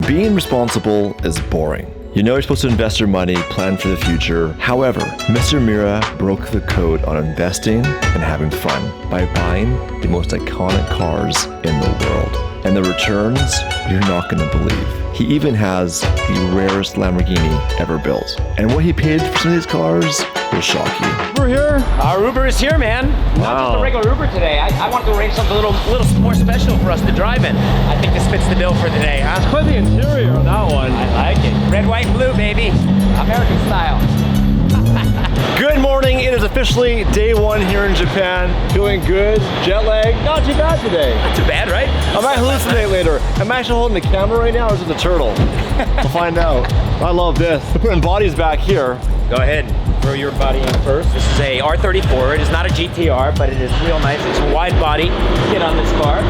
Being responsible is boring. You know you're supposed to invest your money, plan for the future. However, Mr. Mura broke the code on investing and having fun by buying the most iconic cars in the world. And the returns, you're not going to believe. He even has the rarest Lamborghini ever built. And what he paid for some of these cars will shock you. We're here. Our Uber is here, man. Wow. Not just a regular Uber today. I wanted to arrange something a little more special for us to drive in. I think this fits the bill for today, huh? Quite the interior on that one. I like it. Red, white, and blue, baby. American style. Good morning. It is officially day one here in Japan. Feeling good. Jet lag. Not too bad today. Not too bad, right? I might hallucinate later. Am I actually holding the camera right now or is it a turtle? We'll find out. I love this. We're putting bodies back here. Go ahead. Throw your body in first. This is a R34. It is not a GTR, but it is real nice. It's a wide body kit on this car.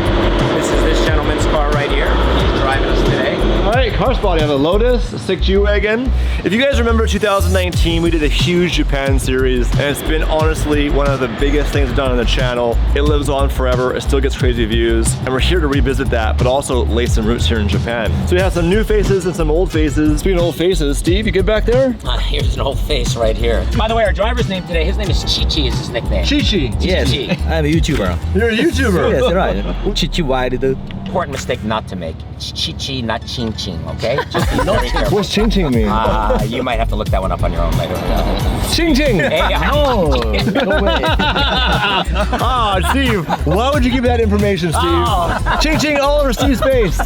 This is this gentleman's car right here. He's driving us today. All right, car spotting on the Lotus, a sick G-Wagon. If you guys remember 2019, we did a huge Japan series, and it's been honestly one of the biggest things we've done on the channel. It lives on forever, it still gets crazy views, and we're here to revisit that, but also lay some roots here in Japan. So we have some new faces and some old faces. Speaking of old faces, Steve, you good back there? Here's an old face right here. By the way, our driver's name today, his name is Chichi is his nickname. Chichi. Yes, I'm a YouTuber. You're a YouTuber. Yes, right. Chichi wildest. Important mistake not to make. Chichi, not Ching Ching, okay? Just be very careful. What's Ching Ching mean? You might have to look that one up on your own later. Ching Ching! Hey, No, no way. Steve, why would you give that information, Steve? Ching Ching all over Steve's face.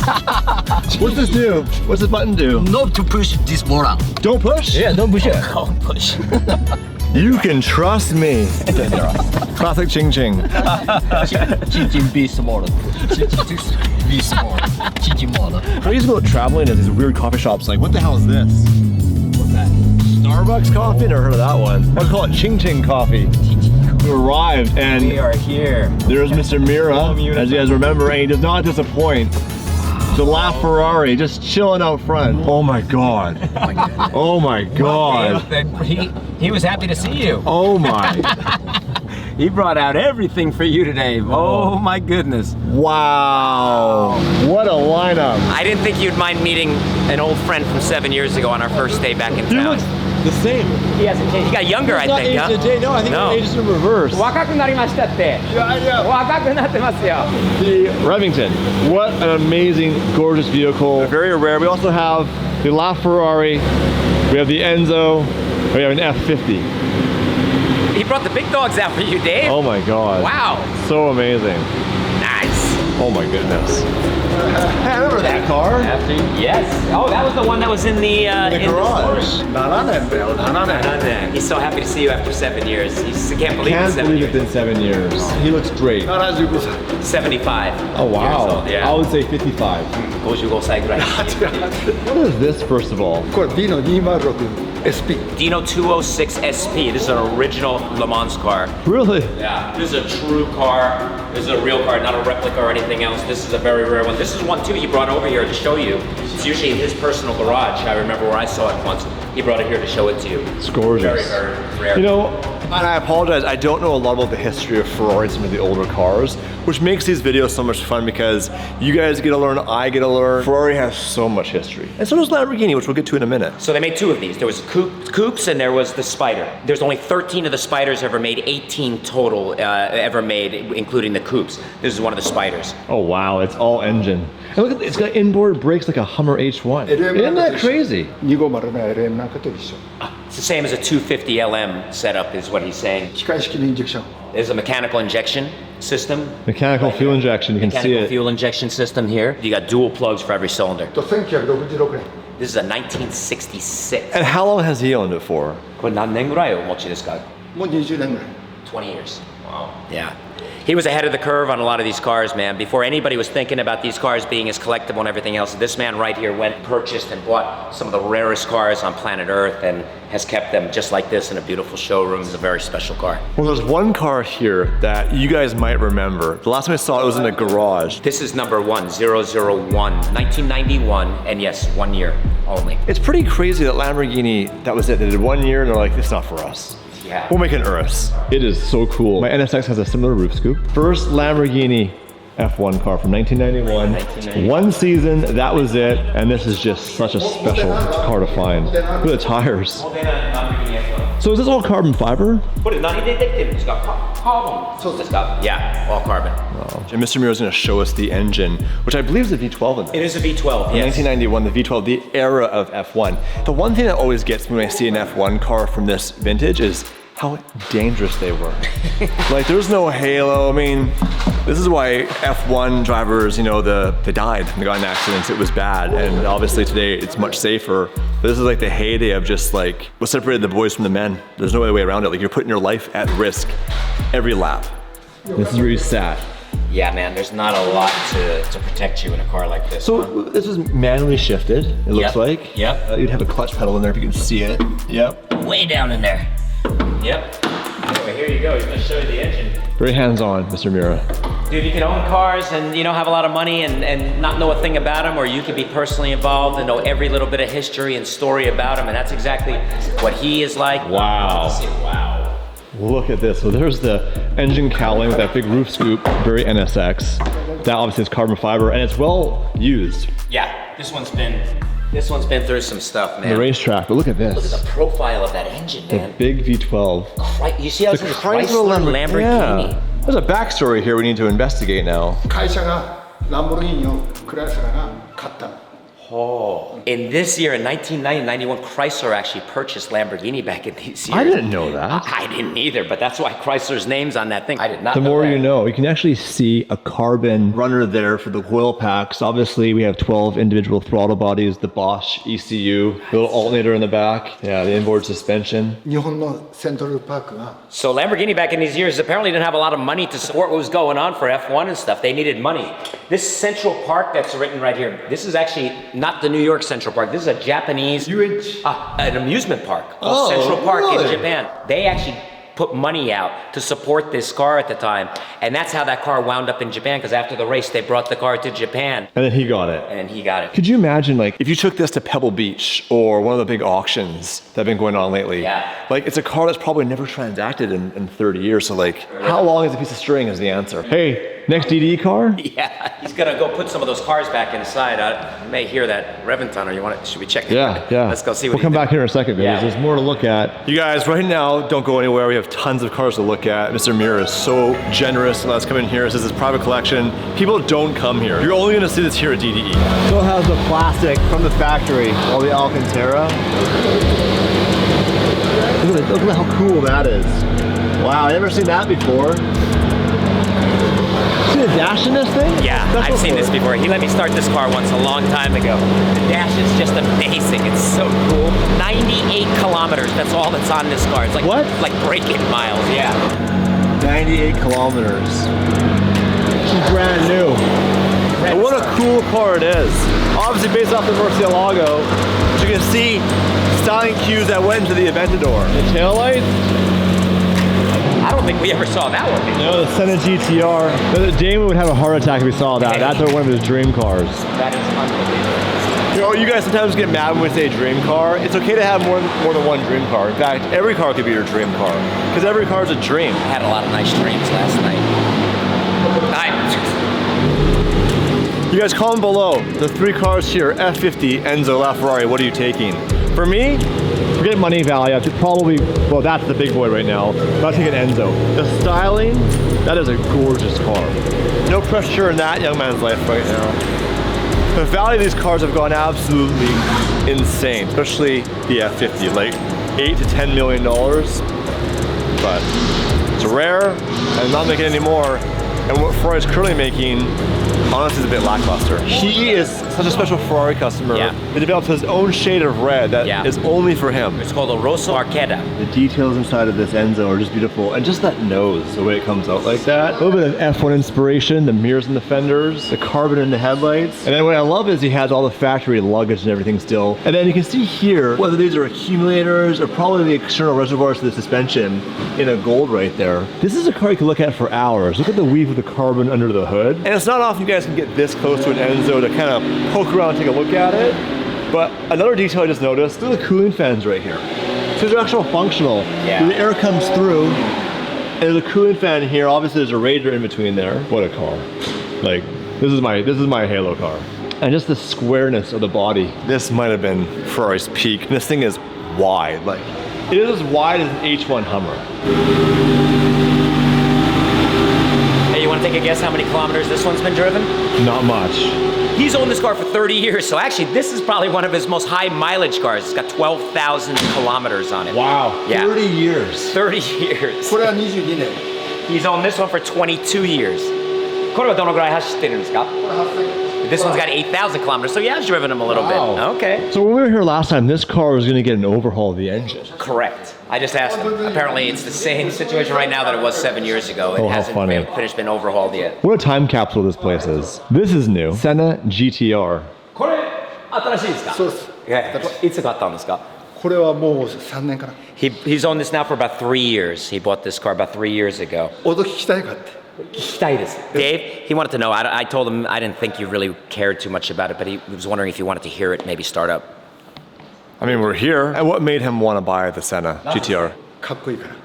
What's this do? What's this button do? Not to push this button. Don't push? Yeah, don't push it. Don't push. You can trust me. Classic Ching Ching. Chichi be smaller. Chichi be smaller. Chichi smaller. I used to go traveling to these weird coffee shops. Like, what the hell is this? What's that? Starbucks coffee? Never heard of that one. I'd call it Ching Ching coffee. We arrived and We are here. there's Mr. Mura, as you guys remember, and he does not disappoint. The La Ferrari just chilling out front. Oh my God. Oh my God. He was happy to see you. Oh my. He brought out everything for you today. Oh my goodness. Wow. What a lineup. I didn't think you'd mind meeting an old friend from 7 years ago on our first day back in town. The same. He hasn't changed. He got younger, I think, huh? No, I think he aged in reverse. 若くなりましたって。若くなってますよ。 The Remington. What an amazing, gorgeous vehicle. Very rare. We also have the La Ferrari. We have the Enzo. We have an F40. He brought the big dogs out for you, Dave. Oh my God. Wow. So amazing. Nice. Oh my goodness. Hey, I remember that car. Yes. Oh, that was the one that was in the garage. He's so happy to see you after 7 years. He can't believe it's 7 years. it's been 7 years. He looks great. 75. Oh wow. Years old, yeah. I would say 55. 55歳ぐらい。 What is this, first of all? これ Dino 206 SP Dino 206 SP. This is an original Le Mans car. Really? Yeah, this is a true car. This is a real car, not a replica or anything else. This is a very rare one. This is one too he brought over here to show you. It's usually in his personal garage. I remember where I saw it once. He brought it here to show it to you. It's gorgeous. Very, very rare. You know, and I apologize, I don't know a lot about the history of Ferrari and some of the older cars, which makes these videos so much fun because you guys get to learn, I get to learn. Ferrari has so much history. And so does Lamborghini, which we'll get to in a minute. So they made two of these. There was coupes and there was the Spider. There's only 13 of the Spiders ever made, 18 total ever made, including the coupes. This is one of the Spiders. Oh wow, it's all engine. And look at it's got inboard brakes like a Hummer H1. Isn't that crazy? 250の LM なんかと一緒 It's the same as a 250 LM setup is what he's saying. 機械式のインジェクション There's a mechanical injection system. Mechanical fuel injection, you can see Mechanical it. fuel injection system here. You got dual plugs for every cylinder. と1966年 This is a 1966. And how long has he owned it for? これ何年ぐらいお持ちですか? もう20年ぐらい 20 years. Wow. Yeah. He was ahead of the curve on a lot of these cars, man. Before anybody was thinking about these cars being as collectible and everything else, this man right here went, purchased and bought some of the rarest cars on planet Earth and has kept them just like this in a beautiful showroom. It's a very special car. Well, there's one car here that you guys might remember. The last time I saw it was in a garage. This is number 1001, 1991, and yes, 1 year only. It's pretty crazy that Lamborghini, that was it. They did 1 year and they're like, it's not for us. Yeah. We'll make an Urus. It is so cool. My NSX has a similar roof scoop. First Lamborghini F1 car from 1991. One season, that was it. And this is just such a special car to find. Look at the tires. So is this all carbon fiber? Yeah, all carbon. Wow. And Mr. Mura is going to show us the engine, which I believe is a V12 in there. It is a V12, yes. 1991, the V12, the era of F1. The one thing that always gets me when I see an F1 car from this vintage is how dangerous they were. Like, there's no halo. I mean, this is why F1 drivers, you know, they died. They got in accidents. It was bad. And obviously today it's much safer. But this is like the heyday of just like what separated the boys from the men. There's no other way around it. Like, you're putting your life at risk every lap. This is where you sat. Yeah, man, there's not a lot to protect you in a car like this. So this was manually shifted, it looks like. Yep. You'd have a clutch pedal in there if you can see it. Yep. Way down in there. Yep. Anyway, here you go. He's gonna show you the engine. Very hands-on, Mr. Mura. Dude, you can own cars and, you know, have a lot of money and not know a thing about them, or you can be personally involved and know every little bit of history and story about them, and that's exactly what he is like. Wow. Wow. Look at this. So there's the engine cowling with that big roof scoop, very NSX. That obviously is carbon fiber, and it's well used. Yeah, this one's been through some stuff, man. The racetrack, but look at this. Look at the profile of that engine, man. The big V12. You see how it's a Chrysler Lamborghini? Yeah. There's a backstory here we need to investigate now. 会社がランボルギーニをクライスラーが買ったの。 Oh. In this year, in 1990-91, Chrysler actually purchased Lamborghini back in these years. I didn't know that. I didn't either, but that's why Chrysler's name's on that thing. I did not The know more that. you know. You can actually see a carbon runner there for the oil packs. Obviously, we have 12 individual throttle bodies, the Bosch ECU, the little alternator in the back. Yeah, the inboard suspension. 日本のセントラルパークが So Lamborghini back in these years apparently didn't have a lot of money to support what was going on for F1 and stuff. They needed money. This Central Park that's written right here, this is actually not the New York Central Park. This is a Japanese an amusement park called Central Park in Japan. They actually put money out to support this car at the time, and that's how that car wound up in Japan, because after the race they brought the car to Japan. And then he got it. And he got it. Could you imagine, like, if you took this to Pebble Beach or one of the big auctions that have been going on lately? Yeah. Like, it's a car that's probably never transacted in 30 years. So, like, how long is a piece of string is the answer. Hey, next DD car? Yeah, he's gonna go put some of those cars back inside. You may hear that revving tunnel. You want it? Should we check it? Yeah, yeah. Let's go see what We'll come back here in a second, because Yeah. there's more to look at. You guys, right now, don't go anywhere. We have tons of cars to look at. Mr. Mura is so generous. Let's come in here. This is his private collection. People don't come here. You're only gonna see this here at DDE. Still has the plastic from the factory, all the Alcantara. Look at how cool that is. Wow, I've never seen that before. See the dash in this thing? Yeah, I've seen this before. He let me start this car once a long time ago. The dash is just amazing. It's so cool. 98 kilometers. That's all that's on this car. It's like What? Like break-in miles. Yeah. 98 kilometers. She's brand new. And what a cool car it is. Obviously based off the Murcielago. As you can see, styling cues that went into the Aventador. The taillights? I don't think we ever saw that one before. No, the Senna GTR. Damon would have a heart attack if he saw that. That's one of his dream cars. That is unbelievable. You know, you guys sometimes get mad when we say dream car. It's okay to have more than one dream car. In fact, every car could be your dream car. Because every car is a dream. I had a lot of nice dreams last night. You guys comment below. The three cars here, F40, Enzo, LaFerrari, what are you taking? For me, forget money value. I should probably, well, that's the big boy right now. But I'll take an Enzo. The styling, that is a gorgeous car. No pressure in that young man's life right now. The value of these cars have gone absolutely insane, especially the F40, like $8 to $10 million. But it's rare, and not making any more. And what Ferrari's currently making, honestly, is a bit lackluster. He is such a special Ferrari customer. Yeah. He developed his own shade of red that is only for him. It's called a Rosso Arquetta. The details inside of this Enzo are just beautiful. And just that nose, the way it comes out like that. A little bit of F1 inspiration, the mirrors and the fenders, the carbon in the headlights. And then what I love is he has all the factory luggage and everything still. And then you can see here, whether these are accumulators or probably the external reservoirs to the suspension in a gold right there. This is a car you can look at for hours. Look at the weave of the carbon under the hood. And it's not often you guys can get this close to an Enzo to kind of poke around and take a look at it. But another detail I just noticed, look at the cooling fans right here. So they're actually functional. Yeah. The air comes through, and there's a cooling fan here. Obviously there's a radiator in between there. What a car. Like, this is my Halo car. And just the squareness of the body. This might have been Ferrari's peak. This thing is wide. Like, it is as wide as an H1 Hummer. Hey, you want to take a guess how many kilometers this one's been driven? Not much. He's owned this car for 30 years, so actually this is probably one of his most high mileage cars. It's got 12,000 kilometers on it. Wow, Yeah. 30 years. 30 years. これは22年 He's owned this one for 22 years. これはどのぐらい走ってるんですか? これ8000 This one's got 8,000 kilometers, so yeah, I've driven him a little bit. Okay. So when we were here last time, this car was going to get an overhaul of the engine. Correct. I just asked him. Apparently it's the same situation right now that it was 7 years ago. It Oh, how hasn't funny. been overhauled yet. What a time capsule this place is. This is new. Senna GTR. これ新しいですか? そうです いつ買ったんですか? これはもう3年から He's owned this now for about 3 years. He bought this car about 3 years ago. 音聞きたいかって Dave, he wanted to know. I told him I didn't think you really cared too much about it, but he was wondering if you wanted to hear it, maybe start up. I mean, we're here. And what made him want to buy the Senna GTR? かっこいいから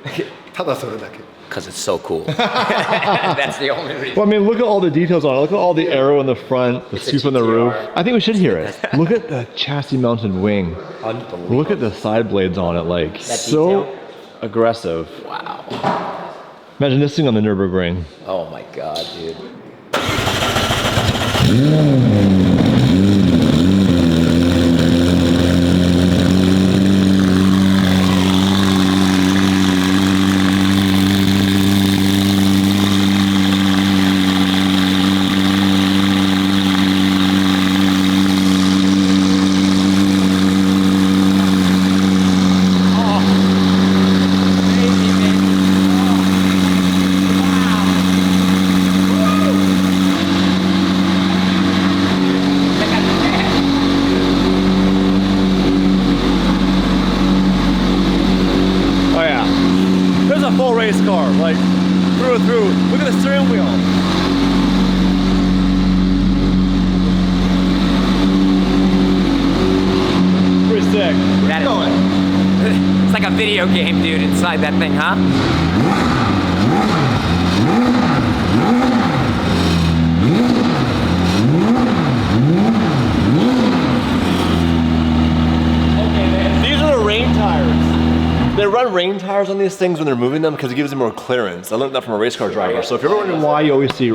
ただそれだけ Because it's so cool. That's the only reason. Well, I mean, look at all the details on it. Look at all the arrow in the front, the It's a scoop on the roof. GTR. I think we should hear it. Look at the chassis mounted wing. Unbelievable. Look at the side blades on it. Like, That so detail? aggressive. Wow. Imagine this thing on the Nürburgring. Oh my God, dude. Oh yeah. There's a full race car, like through and through. Look at the steering wheel. Pretty sick. That is, it's like a video game, dude, inside that thing, huh? These are the rain tires. They run rain tires on these things when they're moving them because it gives them more clearance. I learned that from a race car driver. So if you're wondering why you always see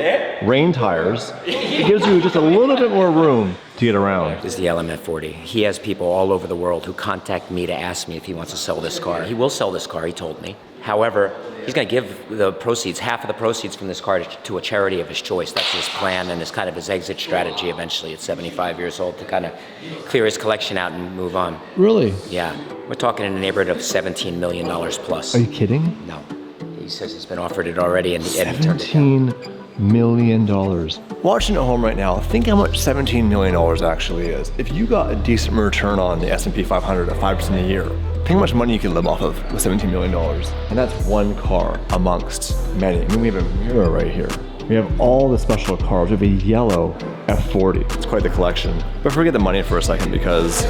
rain tires, it gives you just a little bit more room to get around. This is the F40. He has people all over the world who contact me to ask me if he wants to sell this car. He will sell this car, he told me. However, he's going to give the proceeds, half of the proceeds from this car to a charity of his choice. That's his plan and his kind of his exit strategy eventually at 75 years old to kind of clear his collection out and move on. Really? Yeah, we're talking in the neighborhood of $17 million plus. Are you kidding? No, he says he's been offered it already and he turned it down. $17 million. Watching at home right now, think how much $17 million actually is. If you got a decent return on the S&P 500 at 5% a year, think how much money you can live off of with $17 million. And that's one car amongst many. I mean, we have a Mura right here. We have all the special cars. We have a yellow F40. It's quite the collection. But forget the money for a second because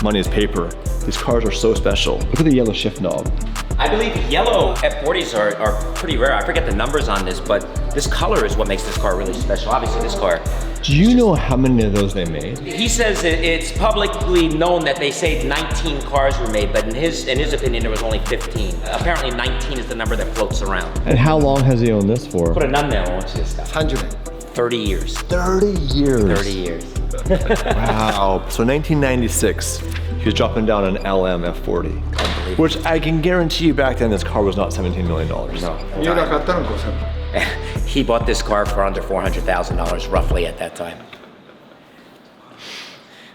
money is paper. These cars are so special. Look at the yellow shift knob. I believe yellow F40s are pretty rare. I forget the numbers on this, but this color is what makes this car really special. Obviously, this car. Do you know how many of those they made? He says it's publicly known that they say 19 cars were made, but in his opinion, there was only 15. Apparently, 19 is the number that floats around. And how long has he owned this for? これ何年お持ちですか? 30年 30 years. 30 years. 30 years. Wow. So 1996, he was dropping down an LM F40. Which I can guarantee you back then this car was not $17 million. No. 三浦買ったの5000 He bought this car for under $400,000 roughly at that time.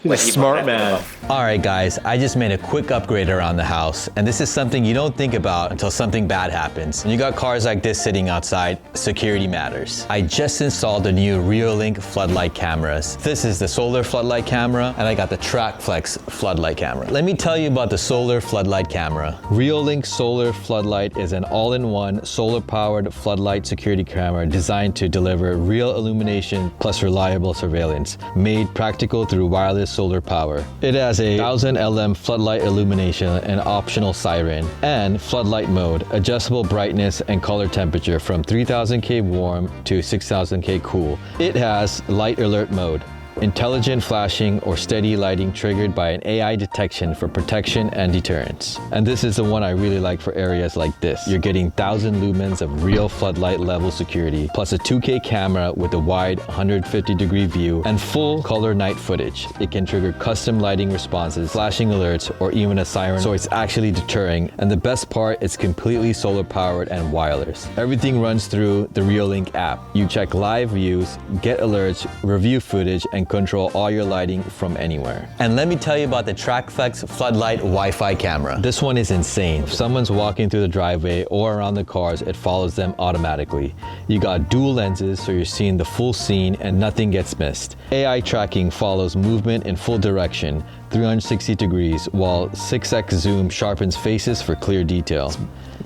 He's a smart man. All right, guys, I just made a quick upgrade around the house, and this is something you don't think about until something bad happens. When you got cars like this sitting outside, security matters. I just installed the new Reolink floodlight cameras. This is the solar floodlight camera, and I got the TrackFlex floodlight camera. Let me tell you about the solar floodlight camera. Reolink solar floodlight is an all-in-one solar-powered floodlight security camera designed to deliver real illumination plus reliable surveillance, made practical through wireless solar power. It has a 1000 LM floodlight illumination and optional siren, and floodlight mode, adjustable brightness and color temperature from 3000K warm to 6000K cool. It has light alert mode, intelligent flashing or steady lighting triggered by an AI detection for protection and deterrence. And this is the one I really like for areas like this. You're getting 1000 lumens of real floodlight level security, plus a 2K camera with a wide 150-degree view and full color night footage. It can trigger custom lighting responses, flashing alerts, or even a siren, so it's actually deterring. And the best part, it's completely solar powered and wireless. Everything runs through the Reolink app. You check live views, get alerts, review footage, and control all your lighting from anywhere. And let me tell you about the TrackFlex Floodlight Wi-Fi camera. This one is insane. If someone's walking through the driveway or around the cars, it follows them automatically. You got dual lenses, so you're seeing the full scene and nothing gets missed. AI tracking follows movement in full direction, 360 degrees, while 6x zoom sharpens faces for clear detail.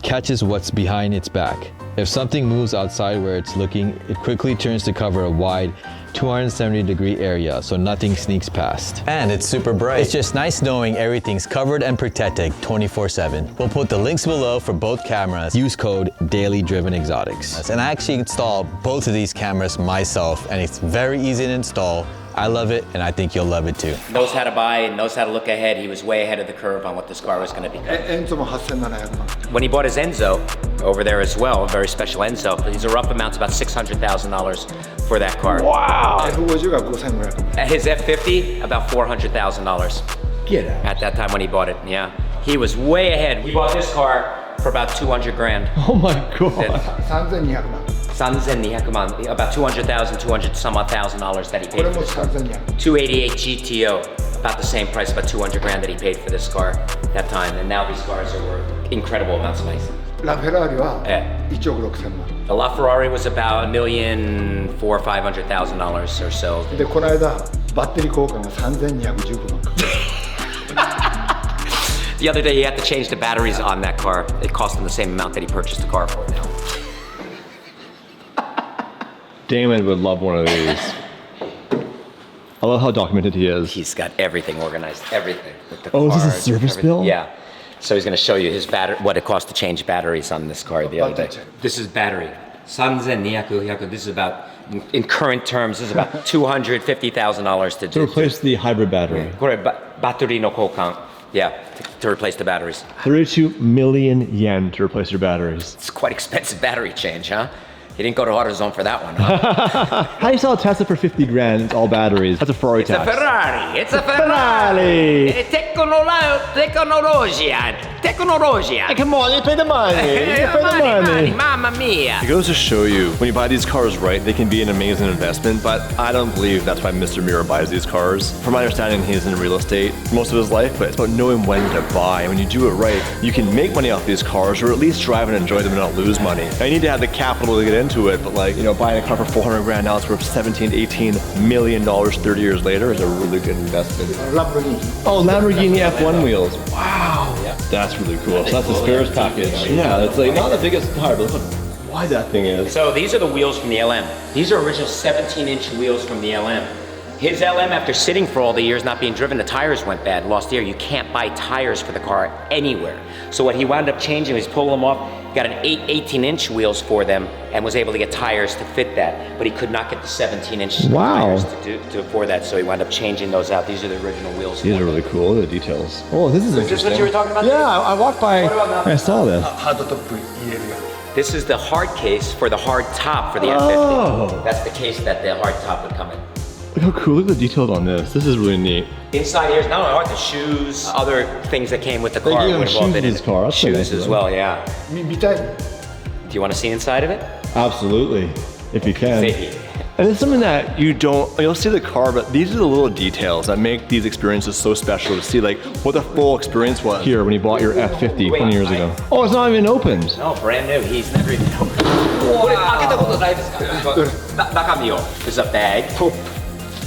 Catches what's behind its back. If something moves outside where it's looking, it quickly turns to cover a wide 270-degree area, so nothing sneaks past. And it's super bright. It's just nice knowing everything's covered and protected 24/7. We'll put the links below for both cameras. Use code DailyDrivenExotics. And I actually installed both of these cameras myself, and it's very easy to install. I love it, and I think you'll love it too. Knows how to buy and knows how to look ahead. He was way ahead of the curve on what this car was going to become. エンゾも8700万 When he bought his Enzo over there as well, a very special Enzo, these are rough amounts, about $600,000 for that car. F40 が5500万 At his F50, about $400,000 Get out at that time when he bought it. Yeah, he was way ahead. We bought this car for about 200 grand. Oh my god. 3200万 3200万, about 200,000, 200 some odd $1,000 that he こ paid れ for も this car. 3200 288 GTO, about the same price, about 200 grand that he paid for this car that time. And now these cars are worth incredible amounts of money. ラフェラーリはえ1億6000万 The LaFerrari was about $1,400,000 or $500,000 or so. でこの間バッテリー交換が3219万 The other day he had to change the batteries on that car. It cost him the same amount that he purchased the car for now. Damon would love one of these. I love how documented he is. He's got everything organized, everything. With the Oh, is this a cards, service everything. bill? Yeah. So he's going to show you his what it costs to change batteries on this car the other day. Budget. This is battery. 3200. This is about, in current terms, this is about $250,000 to To do. replace the hybrid battery. これバッテリーの交換. Yeah, to replace the batteries. 32 million yen to replace your batteries. It's quite expensive battery change, huh? You didn't go to AutoZone for that one, huh? How do you sell a Tesla for 50 grand? It's all batteries. That's a Ferrari It's a tax. Ferrari. It's a Ferrari. Ferrari. Tecnologia. Come on, you pay the money. You pay the money. Mamma mia. It goes to show you, when you buy these cars right, they can be an amazing investment, but I don't believe that's why Mr. Mura buys these cars. From my understanding, he's in real estate most of his life, but it's about knowing when to buy. And when you do it right, you can make money off these cars, or at least drive and enjoy them and not lose money. Now, you need to have the capital to get into it, but like, you know, buying a car for 400 grand now, it's worth 17 to 18 million dollars 30 years later is a really good investment. ランボルギーニ Oh, Lamborghini F1 wheels. Wow. That's really cool. So that's the spares package. Yeah, it's like not the biggest tire, but look how wide that thing is. So these are the wheels from the LM. These are original 17-inch wheels from the LM. His LM, after sitting for all the years not being driven, the tires went bad, lost air. You can't buy tires for the car anywhere. So what he wound up changing was pulling them off, got an 18-inch wheels for them, and was able to get tires to fit that. But he could not get the 17-inch Wow. tires for that, so he wound up changing those out. These are the original wheels. These are really cool, the details. Oh, this is Is this what you were talking about? Yeah, I walked by, What about that? I saw this. ハードトップ入れるやつ This is the hard case for the hard top for the F50. Oh. That's the case that the hard top would come in. Look how cool, look at the details on this. This is really neat. Inside here is not only hard, the shoes, other things that came with the They car gave him would have all shoes been in his car. That's so shoes nice of as them. well, yeah. 見たい Do you want to see inside of it? Absolutely, if you can. See. And it's something that you don't, you'll see the car, but these are the little details that make these experiences so special to see like what the full experience was here when you bought your F50 20 years ago. Oh, it's not even opened. No, brand new. He's never even opened it. これ開けたことないですか？中身を。There's a bag.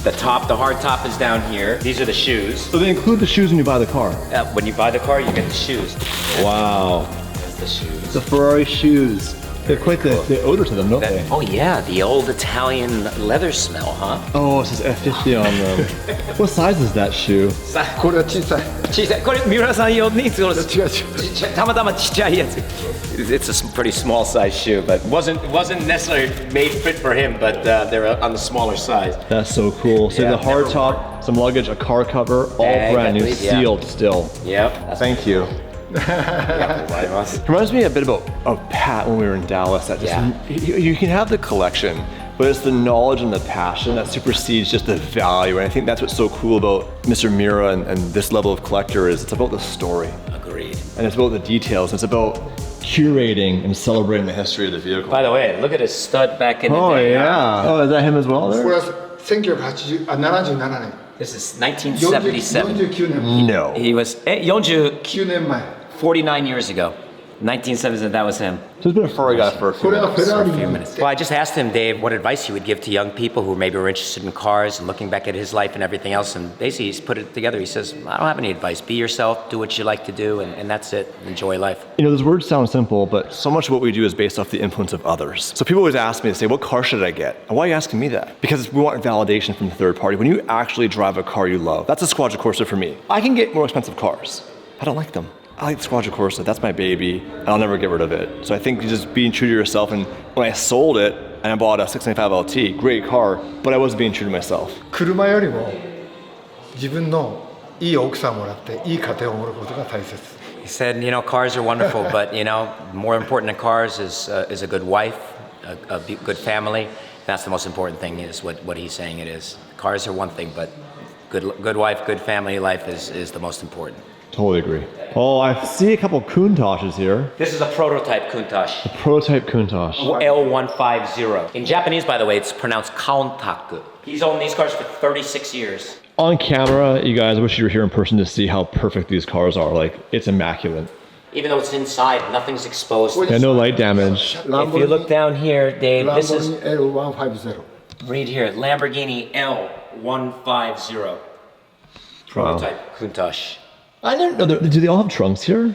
The top, the hard top is down here. These are the shoes. So they include the shoes when you buy the car. When you buy the car, you get the shoes. Wow. There's the shoes. The Ferrari shoes. They have quite the odor to them, don't they? Oh yeah, the old Italian leather smell, huh? Oh, it says F50 on them. What size is that shoe? これは小さい。小さい。これ三浦さん用にその違う違う。たまたまちっちゃいやつ。It's a pretty small size shoe, but wasn't necessarily made fit for him, but they're on the smaller size. That's so cool. So Yeah, the hard never top, some luggage, a car cover, all Yeah, brand new, exactly, yeah. sealed still. Yep. Thank you. Reminds me a bit of Pat when we were in Dallas. That just you can have the collection, but it's the knowledge and the passion that supersedes just the value. And I think that's what's so cool about Mr. Mura and this level of collector is it's about the story. Agreed. And it's about the details. It's about curating and celebrating the history of the vehicle. By the way, look at his stud back in the Oh day. yeah. Oh, is that him as well これ there? は1977年。 This is 1977. 49年。 No. He was 49 9年前。 years ago. 1977, that was him. So he's been a Ferrari guy for a few これは minutes. フェラーリ A few に minutes. Well, I just asked him, Dave, what advice he would give to young people who maybe were interested in cars and looking back at his life and everything else. And basically, he's put it together. He says, I don't have any advice. Be yourself, do what you like to do, and that's it. Enjoy life. You know, those words sound simple, but so much of what we do is based off the influence of others. So people always ask me to say, what car should I get? And why are you asking me that? Because we want validation from the third party. When you actually drive a car you love, that's a Squadra Corsa for me. I can get more expensive cars. I don't like them. I like the Squadra Corsa, that's my baby, and I'll never get rid of it. So I think just being true to yourself, and when I sold it, and I bought a 695 LT, great car, but I wasn't being true to myself. 車よりも自分のいい奥さんをもらっていい家庭を持ることが大切。 He said, you know, cars are wonderful, but, you know, more important than cars is a good wife, a good family. That's the most important thing is what he's saying it is. Cars are one thing, but good wife, good family life is the most important. Totally agree. Oh, I see a couple Countachs here. This is a prototype Countach. Prototype Countach. L150. In Japanese, by the way, it's pronounced Kauntaku. He's owned these cars for 36 years. On camera, you guys, I wish you were here in person to see how perfect these cars are. Like, it's immaculate. Even though it's inside, nothing's exposed. Yeah, no light damage. If you look down here, Dave, this is, L150. read here, Lamborghini L150. Prototype Countach. I didn't know, do they all have trunks here?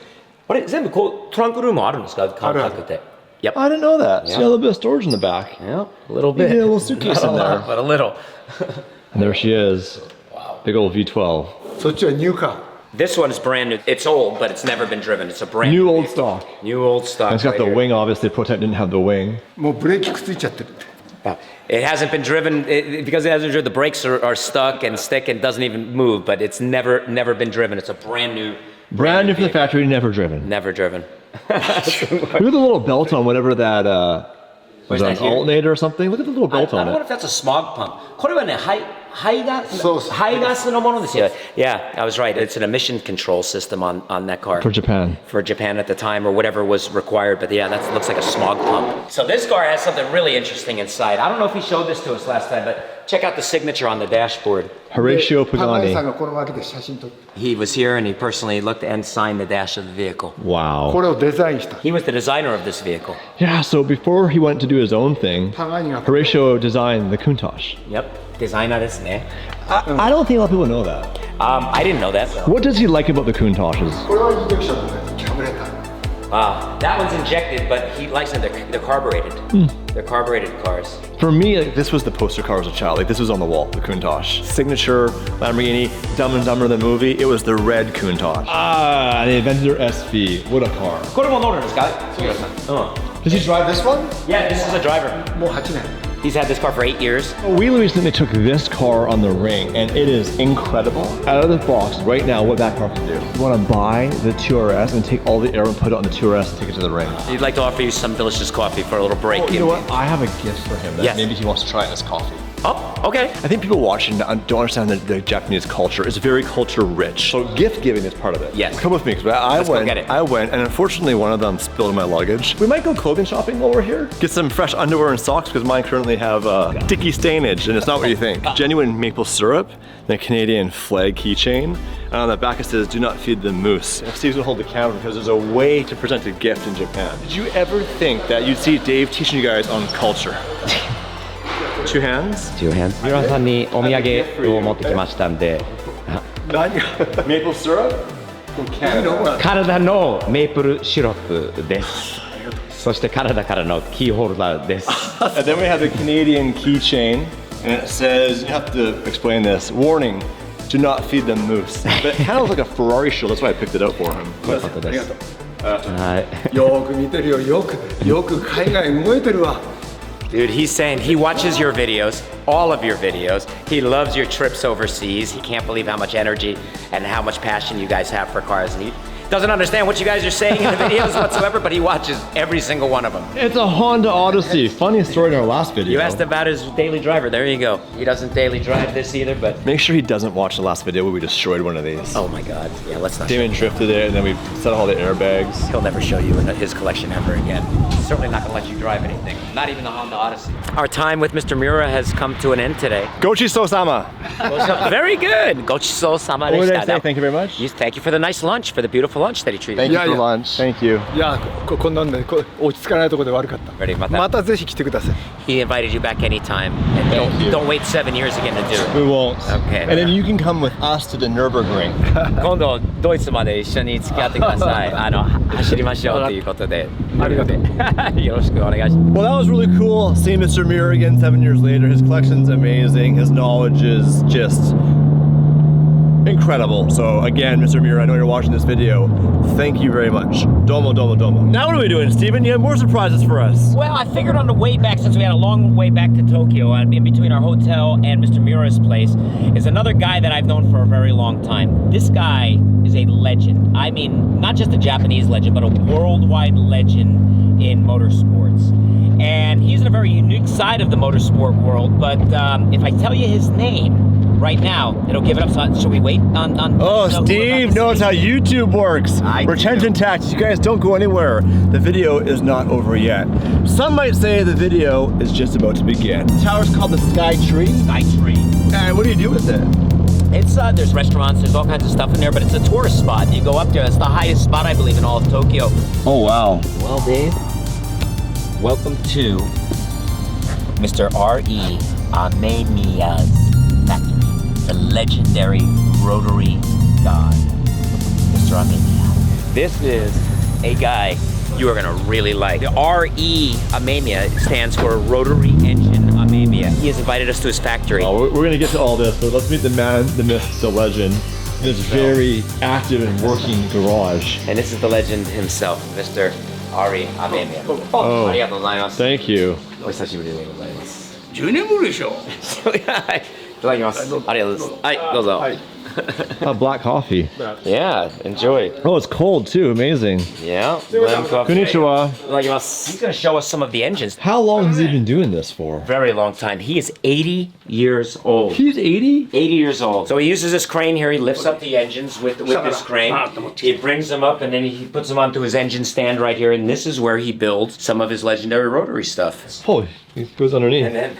あれ全部こうトランクルームあるんですか？カウンタックって。Yep. I didn't know that. So you got a little bit of storage in the back. Yeah, a little You bit. get a little suitcase in there. But a little. And there she is. Wow. Big old V12. そっちはニューカー。 This one is brand new. It's old, but it's never been driven. It's a brand New new old vehicle. stock. New old stock. And it's got right the here. wing, obviously. Prototype didn't have the wing. もうブレーキくっついちゃってる。 It hasn't been driven because it hasn't been driven. The brakes are stuck and stick and doesn't even move. But it's never been driven. It's a brand new. Brand new from the factory, never driven. Never driven. Look at the little belt on whatever that, was that that an here? alternator or something? Look at the little I belt on don't know it. if that's a smog pump. これはね、排ガスのものですよ。Yeah, I was right. It's an emission control system on that car. For Japan. For Japan at the time, or whatever was required. But yeah, that looks like a smog pump. So this car has something really interesting inside. I don't know if he showed this to us last time, but check out the signature on the dashboard. Horatio 高橋さん Pagani. がこの脇で写真撮って He was here and he personally looked and signed the dash of the vehicle. こ Wow. れをデザインした。 He was the designer of this vehicle. Yeah, so before he went to do his own thing, 高橋が Horatio designed the Countach. Yep, designer ですね. I don't think a lot of people know that. I didn't know that. What does he like about the Countachs? これはインジェクションのやつキャブレター。 That one's injected, but he likes them. They're carbureted. They're carbureted cars. For me, like, this was the poster car as a child. Like, this was on the wall, the Countach. Signature Lamborghini, Dumb and Dumber the movie. It was the red Countach. Ah, the Avenger SV. What a car. これも乗るんですか？ Does he drive this one? Yeah, this is a driver. もう8年。 He's had this car for 8 years. We recently took this car on the ring, and it is incredible. Out of the box, right now, what that car can do. You want to buy the 2RS and take all the air and put it on the 2RS and take it to the ring. He'd like to offer you some delicious coffee for a little break. You know what? I have a gift for him that Yes. maybe he wants to try in his coffee. Oh, okay. I think people watching don't understand the Japanese culture. It's very culture rich. So gift giving is part of it. Yes. Come with me, because Let's go get it. I went, and unfortunately one of them spilled in my luggage. We might go clothing shopping while we're here. Get some fresh underwear and socks, because mine currently have sticky stainage, and it's not what you think. Genuine maple syrup, and a Canadian flag keychain. And on the back it says, do not feed the moose. And Steve's gonna hold the camera because there's a way to present a gift in Japan. Did you ever think that you'd see Dave teaching you guys on culture? Two hands? Two hands. 三浦さんにお土産を持ってきましたんで、 Maple syrup? From Canada. カナダのメープルシロップです。そしてカナダからのキーホルダーです。 And then we have the Canadian keychain, and it says, you have to explain this, warning, do not feed them moose. But it kind of looks like a Ferrari shield, that's why I picked it up for him. ありがとう。はい。よーく見てるよ、よく海外動いてるわ。 Dude, he's saying he watches your videos, all of your videos. He loves your trips overseas. He can't believe how much energy and how much passion you guys have for cars. And he doesn't understand what you guys are saying in the videos whatsoever, but he watches every single one of them. It's a Honda Odyssey. Funny story in our last video. You asked about his daily driver. There you go. He doesn't daily drive this either, but Make sure he doesn't watch the last video where we destroyed one of these. oh my God. Yeah, let's not. Damon drifted it, and then we set all the airbags. He'll never show you his collection ever again. He's certainly not going to let you drive anything. Not even the Honda Odyssey. Our time with Mr. Mura has come to an end today. Gochiso-sama. Very good. Gochiso-sama What would I deshita. say? Thank you very much. Thank you for the nice lunch, for the beautiful lunch that he treated Thank you. you for lunch. Thank you. いや、こんなんで落ち着かないところで悪かった。 Ready about that? またぜひ来てください。 He invited you back anytime. And Thank you. don't wait 7 years again to do it. We won't. Okay. And then you can come with us to the Nürburgring. 今度ドイツまで一緒に付き合ってください。走りましょうということで。ありがとう。よろしくお願いします。 Well, that was really cool seeing Mr. Mura again 7 years later. His collection's amazing. His knowledge is just incredible. So again, Mr. Mura, I know you're watching this video. Thank you very much. Domo, domo, domo. Now what are we doing, Steven? You have more surprises for us. Well, I figured on the way back, since we had a long way back to Tokyo, in between our hotel and Mr. Mura's place, is another guy that I've known for a very long time. This guy is a legend. I mean, not just a Japanese legend, but a worldwide legend in motorsports. And he's in a very unique side of the motorsport world, but if I tell you his name right now, it'll give it up. So should we wait on Oh, Steve knows how YouTube works. Retention tactics. You guys don't go anywhere. The video is not over yet. Some might say the video is just about to begin. The tower's called the Sky Tree. Sky Tree. And what do you do with it? It's there's restaurants, there's all kinds of stuff in there, but it's a tourist spot. You go up there, it's the highest spot, I believe, in all of Tokyo. Oh, wow. Well, Dave, welcome to Mr. R.E. Amemiya's factory, the legendary rotary god, Mr. Amemiya. This is a guy you are gonna really like. The R.E. Amemiya stands for Rotary Engine Amemiya. He has invited us to his factory. Oh, we're gonna get to all this, but let's meet the man, the myth, the legend. This very active and working garage. And this is the legend himself, Mr. Ari Amemiya. Oh. ありがとうございます。 Thank you. お久しぶりでございます。 10年ぶりでしょ。はい。いただきます。ありがとうございます。はい、どうぞ。Black coffee. Yeah, enjoy. Oh, it's cold too. Amazing. Yeah. Lemon coffee. Konnichiwa. いただきます。He's going to show us some of the engines. How long has he been doing this for? Very long time. He is 80 years old. He's 80? 80 years old. So he uses this crane here. He lifts up the engines with this crane. He brings them up and then he puts them onto his engine stand right here. And this is where he builds some of his legendary rotary stuff. Oh, it goes underneath. And then,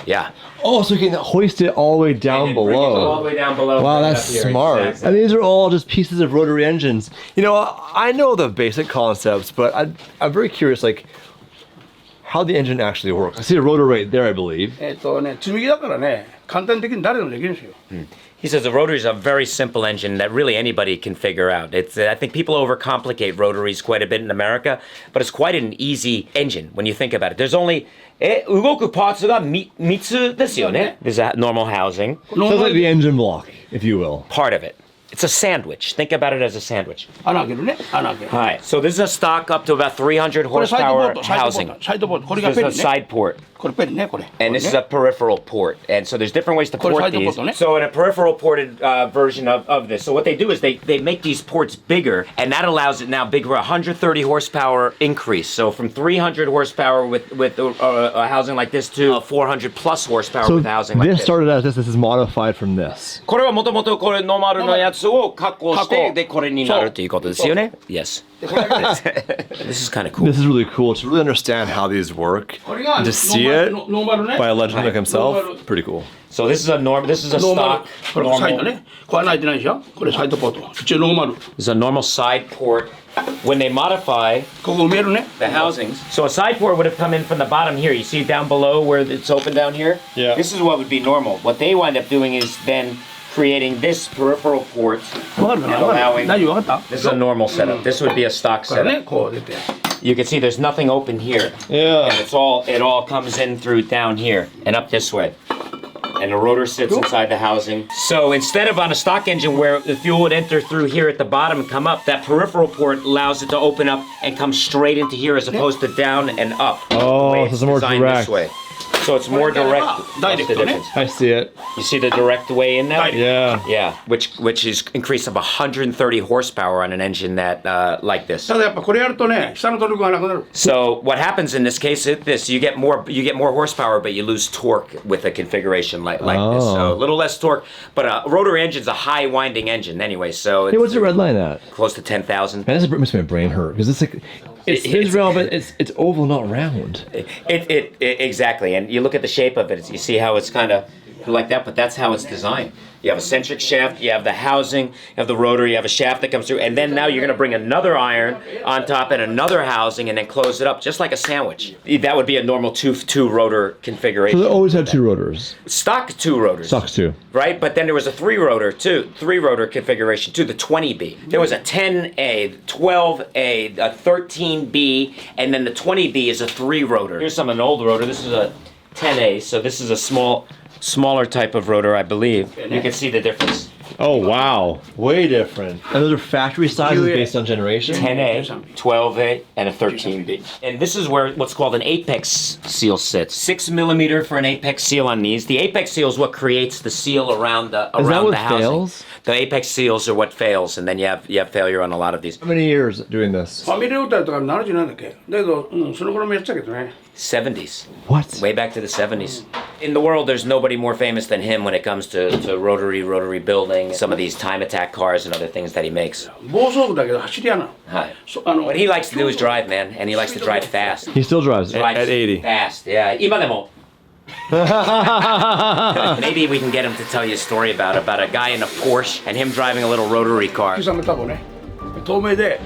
yeah. Oh, so you can hoist it all the way down And then bring it all below. the way down below. Wow, Bring it that's up here. smart. Exactly. And these are all just pieces of rotary engines. You know, I know the basic concepts, but I'm very curious, like, how the engine actually works. I see a rotor right there, I believe. 積み木だからね、簡単的に誰でもできるんですよ。 He says the rotary is a very simple engine that really anybody can figure out. It's I think people overcomplicate rotaries quite a bit in America, but it's quite an easy engine when you think about it. There's only 動くパーツが3つですよね. There's a normal housing, So it's like the engine block, if you will. part of it. It's a sandwich. Think about it as a sandwich. 穴開けるね、穴開ける。 Hi. So this is a stock up to about 300 これサイドポ horsepower ート、サイドポー housing. ト、サイドポート。これが This ペ is リ a ね。 side port. これペリね、これ。 And this is a peripheral port. And so there's different ways to Of course, port I do these. port on it. So in a peripheral ported version of this, so what they do is they make these ports bigger, and that allows it now bigger, 130 horsepower increase. So from 300 horsepower with a housing like this to 400 plus horsepower So with housing like this this. started as this is modified from this. これはもともとこれノーマルのやつを加工して加工でこれになるということですよね。Yes. This is kind of cool. This is really cool to really understand how these work. これが To see it ノーマルね。 by a legend like himself, pretty cool. So this is a This is a ノーマル stock. これサイド Normal. ね。これ穴開いてないでしょ。これサイドポート。一応ノーマル。 This is a normal side port. When they modify ここ埋めるね。 the housings. So a side port would have come in from the bottom here. You see it down below where it's open down here? Yeah. This is what would be normal. What they wind up doing is then creating this peripheral port. わかるかな。 And allowing- 大丈夫わかった？ This is a normal setup. This would be a stock これね、 setup. こう出て。You can see there's nothing open here. Yeah. And it all comes in through down here and up this way. And the rotor sits inside the housing. So instead of on a stock engine where the fuel would enter through here at the bottom and come up, that peripheral port allows it to open up and come straight into here as opposed to down and up. Oh, so it's more Designed direct. This way. So it's more direct. That's the difference. I see it. You see the direct way in now? Yeah. Yeah, which is increase of 130 horsepower on an engine that like this. ただやっぱこれやるとね、下のトルクがなくなる。 So what happens in this case is this: you get more horsepower, but you lose torque with a configuration like this. So a little less torque, but a rotary engine's a high winding engine anyway. So Hey, what's the red line at? close to 10,000. Man, this makes my brain hurt because it's like it spins round, but it's oval, not round. It exactly, and you look at the shape of it. You see how it's kind of like that, but that's how it's designed. You have a centric shaft, you have the housing, you have the rotor, you have a shaft that comes through, and then now you're going to bring another iron on top and another housing, and then close it up just like a sandwich. That would be a normal two rotor configuration. So they always had two rotors. Stock two rotors. Stocks too. Right, but then there was a three rotor configuration too, the 20B. There was a 10A, 12A, a 13B, and then the 20B is a three rotor. Here's an old rotor. This is a 10A, so this is a smaller type of rotor, I believe. You can see the difference. Oh wow, way different. And those are factory sizes based on generation. 10A, 12A, and a 13B. And this is where what's called an apex seal sits. 6 millimeter for an apex seal on these. The apex seal is what creates the seal around the Is that what housing. fails? The apex seals are what fails, and then you have failure on a lot of these. How many years doing this? ファミリーロータリーとか70なんだっけだけど、その頃もやってたけどね。 70s. What? Way back to the 70s. In the world, there's nobody more famous than him when it comes to rotary building, some of these time attack cars and other things that he makes. 暴走族だけど走り屋なの。 Hi. そ What he likes to do is drive, man, and he likes to drive fast. He still drives Drives at 80. Fast, yeah. 今でも. Maybe we can get him to tell you a story about a guy in a Porsche and him driving a little rotary car. 刻めた子ね。透明で、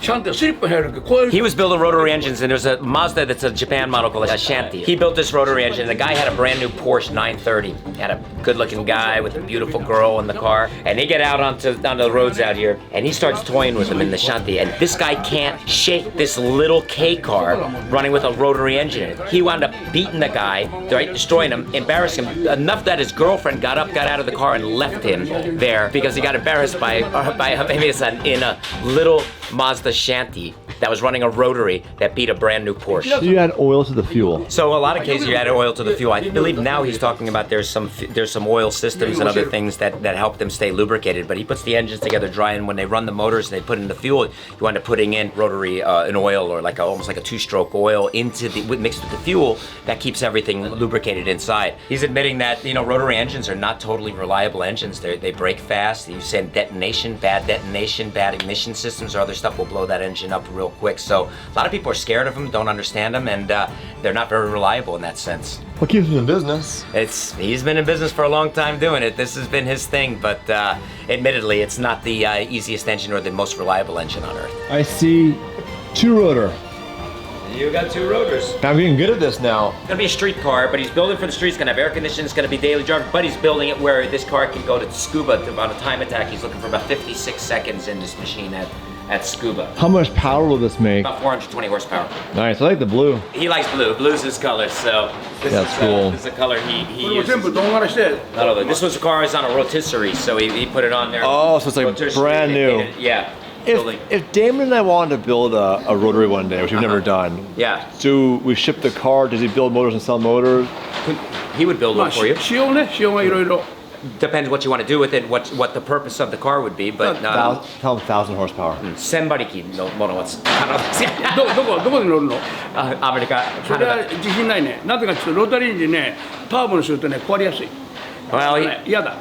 シャンテスリップ入るけど、こういう。 He was building rotary engines, and there's a Mazda that's a Japan model called a Shanti. He built this rotary engine. The guy had a brand new Porsche 930. Had a good-looking guy with a beautiful girl in the car, and they get out onto the roads out here, and he starts toying with them in the Shanti. And this guy can't shake this little K car running with a rotary engine in it. He wound up beating the guy, right, destroying him, embarrassing him enough that his girlfriend got out of the car and left him there because he got embarrassed by in a little Mazda Shanti that was running a rotary that beat a brand new Porsche. So you add oil to the fuel. So a lot of cases you add oil to the fuel. I believe now he's talking about there's some oil systems and other things that help them stay lubricated. But he puts the engines together dry, and when they run the motors and they put in the fuel, you wind up putting in rotary an oil or almost like a two-stroke oil mixed with the fuel that keeps everything lubricated inside. He's admitting that rotary engines are not totally reliable engines. They break fast. You send bad ignition systems or other stuff will blow that engine up real quick. So a lot of people are scared of them, don't understand them, and they're not very reliable in that sense. What keeps him in business? He's been in business for a long time doing it. This has been his thing, but admittedly, it's not the easiest engine or the most reliable engine on earth. I see two rotor. You got two rotors. I'm getting good at this now. It's gonna be a street car, but he's building for the streets. It's gonna have air conditioning. It's gonna be daily driving, but he's building it where this car can go to scuba on a time attack. He's looking for about 56 seconds in this machine at scuba. How much power will this make? About 420 horsepower. Nice, I like the blue. He likes blue. Blue's his color, so That's cool. This is the color he これも uses. 全部どんがらして。 Not all of it. This was a car is on a rotisserie, so he put it on there. Oh, so it's like Rotisserie, brand new. Yeah. Building. If Damon and I wanted to build a rotary one day, which we've never done, Yeah. do we ship the car? Does he build motors and sell motors? He would build ま one あ for you. 仕様ね、仕様がいろいろ。 Depends what you want to do with it, what the purpose of the car would be, but Tell him 1,000 horsepower. 1000馬力のものはどこで乗るの？アメリカ、それは自信ないね。なぜかっていうとロータリーエンジンね、パワフルにするとね壊れやすい。 Well, 嫌だ。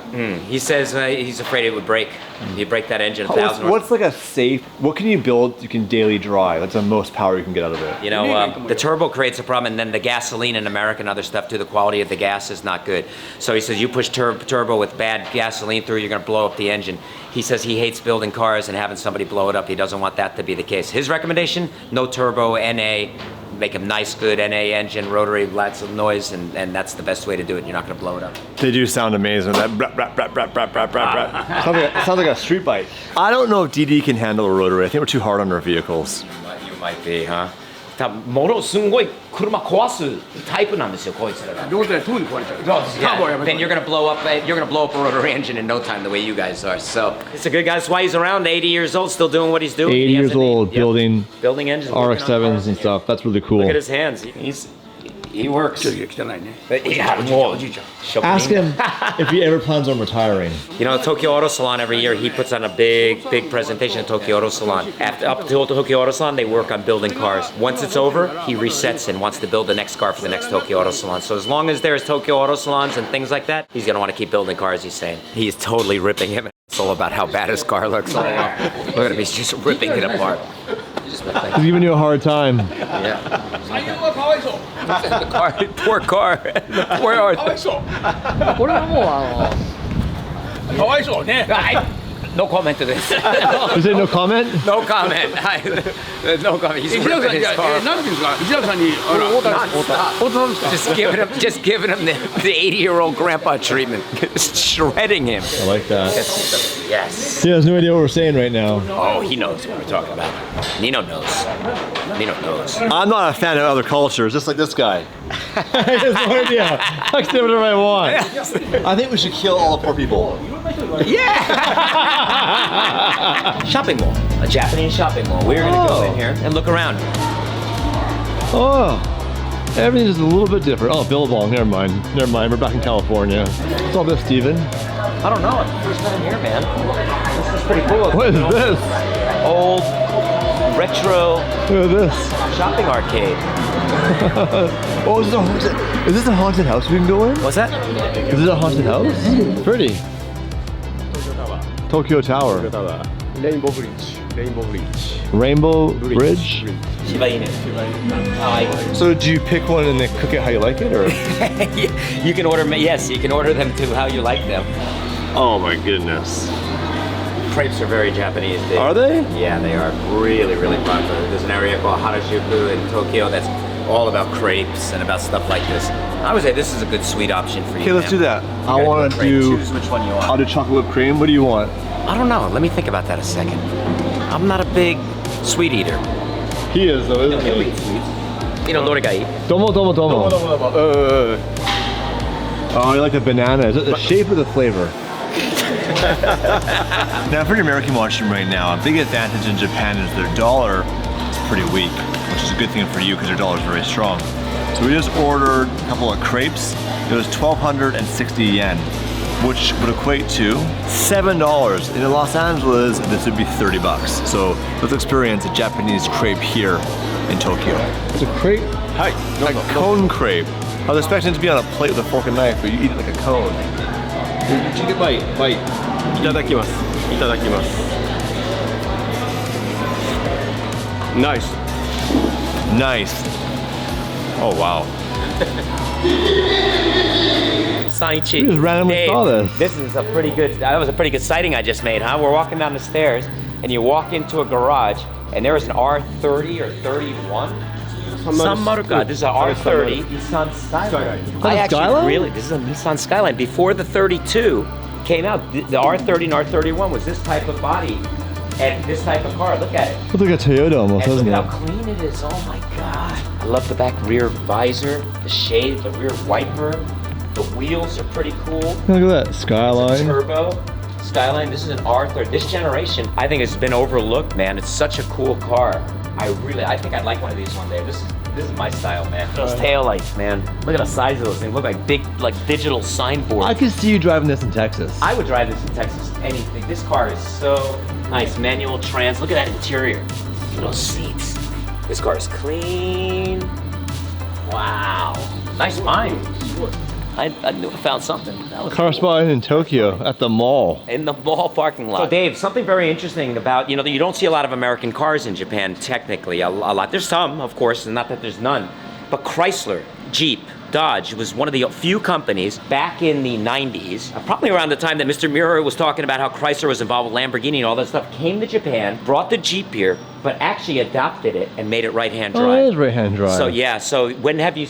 he says he's afraid it would break. You break that engine 1,000. What's like a safe? What can you build you can daily drive? That's the most power you can get out of it. You know, the turbo creates a problem, and then the gasoline in America and other stuff too, the quality of the gas is not good. So he says you push turbo with bad gasoline through, you're going to blow up the engine. He says he hates building cars and having somebody blow it up. He doesn't want that to be the case. His recommendation, no turbo, NA, make a nice, good NA engine, rotary, lots of noise, and that's the best way to do it. You're not going to blow it up. They do sound amazing. That brat, brat, brat, brat, brat, brat, brat. Sounds like a street bike. I don't know if DD can handle a rotary. I think we're too hard on our vehicles. You might be, huh? 多分ものすごい車壊すタイプなんですよ、こいつらが。ロータリーすぐに壊れちゃう。ターボはや Yeah, め then て。 you're gonna blow up a rotary engine in no time the way you guys are. So it's a good guy. That's why he's around, 80 years old, still doing what he's doing. 80 He years hasn't- old, yep. building engines, working on RX-7s cars. and stuff. That's really cool. Look at his hands. He works. ちょっと汚いね。 Yeah, もう Ask him if he ever plans on retiring. You know, Tokyo Auto Salon every year, he puts on a big presentation at Tokyo Auto Salon. Up until Tokyo Auto Salon, they work on building cars. Once it's over, he resets and wants to build the next car for the next Tokyo Auto Salon. So as long as there's Tokyo Auto Salons and things like that, he's gonna want to keep building cars, he's saying. He's totally ripping him. It's all about how bad his car looks. Look at him, he's just ripping it apart. He's giving you a hard time. Yeah. 最悪はかわいそう。 The car, poor car. The poor かわい Arthur. そう。これはもうかわいそうね。 No comment to this. Is it no comment? No comment. No comment. He's 石田さ ripping ん、い his や、 car. なんていうんですか、石田さんに、太田さんですか。 Just giving him the 80-year-old grandpa treatment. Shredding him. I like that. Yes. He has no idea what we're saying right now. Oh, he knows what we're talking about. Nino knows. Nino knows. I'm not a fan of other cultures, just like this guy. He has no idea. I can say whatever I want. I think we should kill all the poor people. Shopping mall. A Japanese shopping mall. We're gonna go in here and look around. Oh, everything's just a little bit different. Oh, Billabong, never mind. Never mind, we're back in California. What's all this, Steven? I don't know. It's the first time here, man. This is pretty cool. What is this? Old, retro Look at this. shopping arcade. Oh, is this a haunted house we can go in? What's that? Is it a haunted house? Pretty. Tokyo Tower. レインボーブリッジ。レインボーブリッジ。 Rainbow Bridge? Shiba Inu. So do you pick one and then cook it how you like it, or? You can order, yes, you can order them to how you like them. Oh my goodness. Crepes are very Japanese. They, Are they? Yeah, they are really, really popular. There's an area called Harajuku in Tokyo that's all about crepes and about stuff like this. I would say this is a good sweet option for you. Okay, let's man. do that. You I gotta want to crepe. do. Choose which one you want. I'll do chocolate whipped cream. What do you want? I don't know. Let me think about that a second. I'm not a big sweet eater. He is though, isn't he? You know, Norigai. Domo. Oh, you like the banana. Is it the shape or the flavor? Now, for the American watching right now, a big advantage in Japan is their dollar is pretty weak, which is a good thing for you because their dollar is very strong. So we just ordered a couple of crepes. It was 1,260 yen, which would equate to $7. In Los Angeles, this would be 30 bucks. So let's experience a Japanese crepe here in Tokyo. It's a crepe? Hi. A cone crepe. I was expecting it to be on a plate with a fork and knife, but you eat it like a cone. Take a bite. いただきます。Nice. Oh wow. Saichi. We just randomly Dave, saw this. This is a pretty good, that was a pretty good sighting I just made, huh? We're walking down the stairs and you walk into a garage and there is an R30 or 31. Sanmaruka. This is an R30 Nissan Skyline. I actually Skyline? really, this is a Nissan Skyline. Before the 32 came out, the R30 and R31 was this type of body and this type of car. Look at it. Looks like a Toyota almost, And look doesn't at it? how clean it is. Oh my God. I love the back rear visor, the shade, the rear wiper. The wheels are pretty cool. Look at that Skyline. Turbo Skyline. This is an R30. This generation, I think, has been overlooked, man. It's such a cool car. I think I'd like one of these one day. This is my style, man. Those taillights, man. Look at the size of those things. Look like big, like digital signboards. I could see you driving this in Texas. I would drive this in Texas. Anything. This car is so nice. Manual trans. Look at that interior. Look at those seats. This car is clean. Wow. Nice find. I knew I found something. That was Car spotting in Tokyo at the mall. in the mall parking lot. So Dave, something very interesting about, you don't see a lot of American cars in Japan, technically, a lot. There's some, of course, and not that there's none. But Chrysler, Jeep, Dodge was one of the few companies back in the 90s, probably around the time that Mr. Mura was talking about how Chrysler was involved with Lamborghini and all that stuff, came to Japan, brought the Jeep here, but actually adopted it and made it right-hand drive. Oh, it is right-hand drive. So yeah, so when have you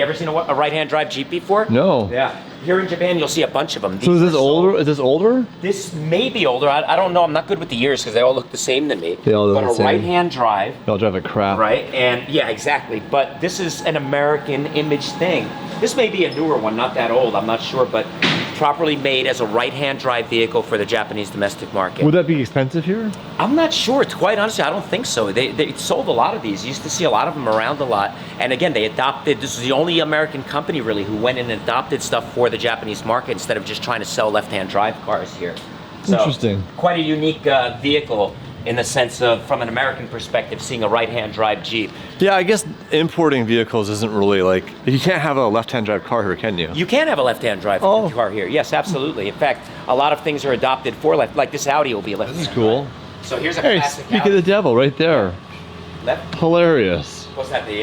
ever seen a right-hand drive Jeep before? No. Yeah. Here in Japan, you'll see a bunch of them. So is this older? Is this older? This may be older. I don't know. I'm not good with the years because they all look the same to me. They all look but the same. a right-hand drive. They all drive like crap. Right, and yeah, exactly. But this is an American image thing. This may be a newer one, not that old, I'm not sure, but properly made as a right-hand drive vehicle for the Japanese domestic market. Would that be expensive here? I'm not sure. Quite honestly, I don't think so. They sold a lot of these. You used to see a lot of them around a lot. And again, they adopted, this is the only American company really who went and adopted stuff for the Japanese market instead of just trying to sell left-hand drive cars here. So, interesting. Quite a unique vehicle in the sense of, from an American perspective, seeing a right-hand drive Jeep. Yeah, I guess importing vehicles isn't really like, you can't have a left-hand drive car here, can you? You can have a left-hand drive car here. Yes, absolutely. In fact, a lot of things are adopted for left, like this Audi will be a left-hand This is cool. drive. So here's a Hey, classic speak Audi. of the devil right there. Left, Hilarious. what's that, the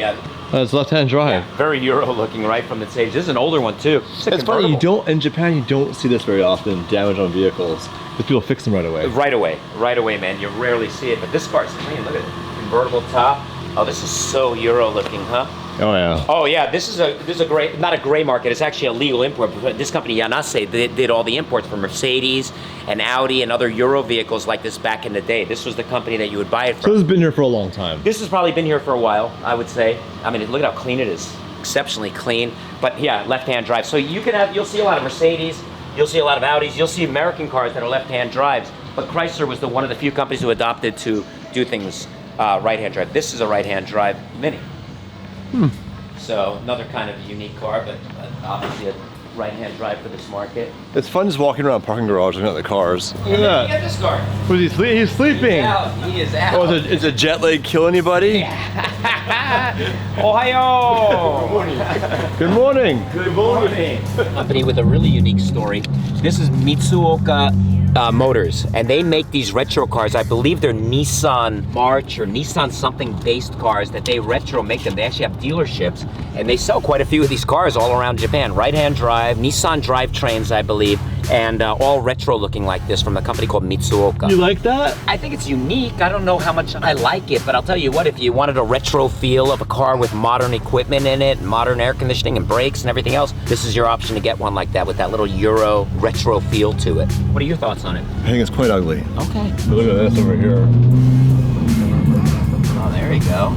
That's left-hand drive. very Euro looking right from the stage. This is an older one too. It's funny, you don't, in Japan, you don't see this very often, damage on vehicles, because people fix them right away. Right away, man. You rarely see it, but this car's clean. Look at it, convertible top. Oh, this is so Euro looking, huh? Oh yeah. Oh yeah, this is a gray, not a gray market. It's actually a legal import. This company Yanase did all the imports for Mercedes and Audi and other Euro vehicles like this back in the day. This was the company that you would buy it So from. this has been here for a long time. This has probably been here for a while, I would say. I mean, look at how clean it is. Exceptionally clean. But yeah, left-hand drive. So you'll see a lot of Mercedes, you'll see a lot of Audis, you'll see American cars that are left-hand drives. But Chrysler was one of the few companies who adopted to do things right-hand drive. This is a right-hand drive Mini. So another kind of unique car, but obviously a right-hand drive for this market. It's fun just walking around parking garage looking at the cars. Look at Look that. at this car. What is he sleeping? He's sleeping. He's out. He is out. Oh, is a jet lag kill anybody? Ohio! Good morning. Good morning. Company with a really unique story. This is Mitsuoka Motors, and they make these retro cars. I believe they're Nissan March or Nissan something based cars that they retro make them. They actually have dealerships, and they sell quite a few of these cars all around Japan. Right-hand drive, Nissan drivetrains, I believe, and all retro looking like this from a company called Mitsuoka. You like that? I think it's unique. I don't know how much I like it, but I'll tell you what, if you wanted a retro feel of a car with modern equipment in it, modern air conditioning and brakes and everything else, this is your option to get one like that with that little Euro retro feel to it. What are your thoughts on it? I think it's quite ugly. Okay. But look at this over here. Oh, there you go.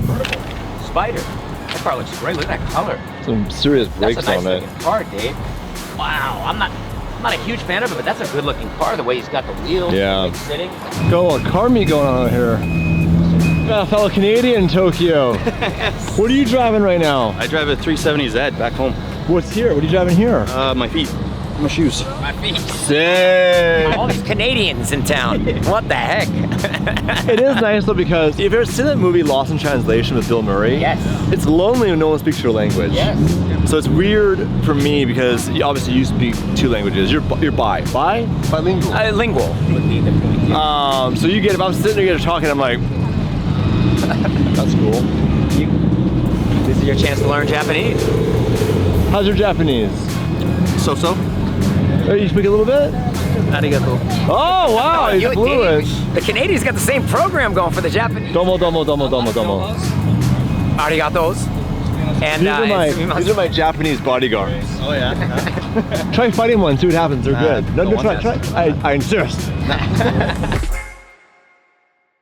Spider. That car looks great. Look at that color. Some serious brakes That's a nice on it. looking car, Dave. Wow, I'm not a huge fan of it, but that's a good looking car, the way he's got the wheels Yeah. like, sitting. Go, a car meet going on out here. Got a fellow Canadian in Tokyo. What are you driving right now? I drive a 370Z back home. What's here? What are you driving here? My feet, my shoes. My feet. Sick. All these Canadians in town. What the heck? It is nice though because if you've ever seen that movie Lost in Translation with Bill Murray, Yes. it's lonely when no one speaks your language. Yes. So it's weird for me because obviously you speak two languages. You're bilingual. Lingual would be the point. So you get, if I'm sitting there talking, I'm like, that's cool. This is your chance to learn Japanese. How's your Japanese? So-so. Oh, you speak a little bit? Arigato. Oh wow, he's fluent. The Canadians got the same program going for the Japanese. Domo. Arigatos. And These are my Japanese bodyguards. Oh yeah. Try fighting one, see what happens. They're good. No, don't try. want I insist.